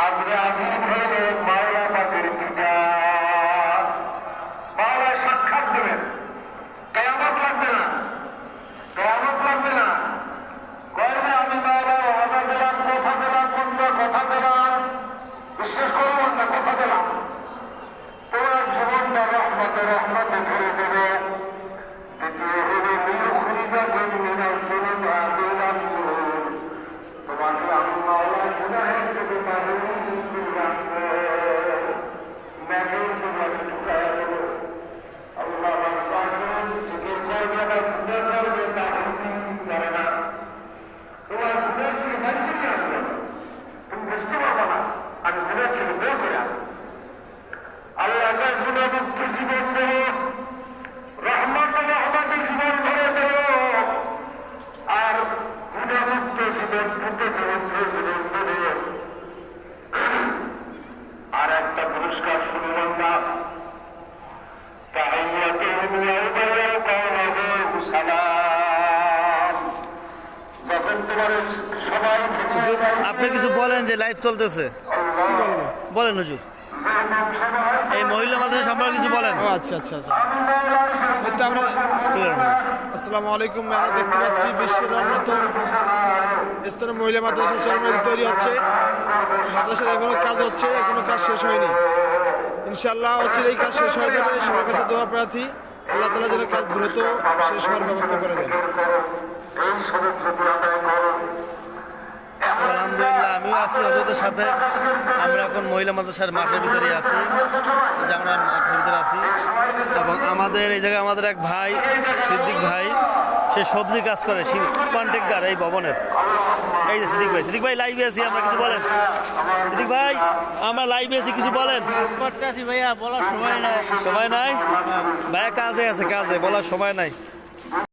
আজরে আজিম হইলে মাওলা পাকের কিতাব। মাওলা সাক্ষাৎ দেবেন, কিয়ামত লাগবে না, কিয়ামত লাগবে না। কইলে আমি মাওলা ওয়াদা দিলাম, কথা দিলাম, বন্ধা কথা দিলাম, বিশ্বাস করো বন্ধা কথা দিলাম, তোমার জীবনটা রহমতে রহমতে ভরে দেবে। দ্বিতীয় হলো লিইউখরিজাকুম মিনাজ যুলুমাতি ইলান নূর, তোমাকে আমি মাওলা গুনাহের থেকে মাহরুম রাখবো, নেকের তোমাকে ঢুকায়া দেবো। আল্লাহ বাদশাহ জিকির করবে না, গুনাহ করবে তা হতে পারে না। তোমার গুনাহ থেকে বের করে আনবো, তুমি বুঝতে পারবো না আমি গুনাহ থেকে বের করে আনবো। আল্লাহ গুনাহমুক্ত জীবন দেবো, রহমত রহমতে জীবন ভরে দেবো, আর গুনাহমুক্ত জীবন থেকে পবিত্র জীবন দেবো। আর একটা পুরস্কার শুনলাম না, তাহিয়াতুহুম ইয়াওমা ইয়ালকাউনাহু সালাম। যখন তোমার সবাই আপনি কিছু বলেন যে লাইভ চলতেছে, বলেন হুজুর, এই মহিলা মাদ্রাসা সম্পর্কে কিছু বলেন। আচ্ছা আচ্ছা আচ্ছা তো আমরা আসসালামু আলাইকুম। আমরা দেখতে পাচ্ছি বিশ্বের অন্যতম স্তরের মহিলা মাদ্রাসা চরমনাইতে তৈরি হচ্ছে। মাদ্রাসার এখনো কাজ হচ্ছে, এখনো কাজ শেষ হয়নি। ইনশাআল্লাহ হচ্ছে এই কাজ শেষ হয়ে যাবে। সবার কাছে দোয়া প্রার্থী, আল্লাহ তাআলা যেন কাজ দ্রুত শেষ হওয়ার ব্যবস্থা করে দেন। আলহামদুলিল্লাহ, আমিও আছি হজরতের সাথে। আমরা এখন মহিলা মাদ্রাসার মাঠের ভিতরে আছি, যে আমরা মাঠের ভিতরে আছি। এবং আমাদের এই জায়গায় আমাদের এক ভাই সিদ্দিক ভাই, সে সবজি কাজ করে, কন্ট্রাক্টর এই ভবনের। এই যে সিদ্দিক ভাই, সিদ্দিক ভাই লাইভে আছি, আমরা কিছু বলেন। সিদ্দিক ভাই আমরা লাইভে আছি, কিছু বলেন। করতেছি ভাইয়া, বলার সময় নাই। সময় নাই ভাইয়া, কাজে আছে, কাজে বলার সময় নাই।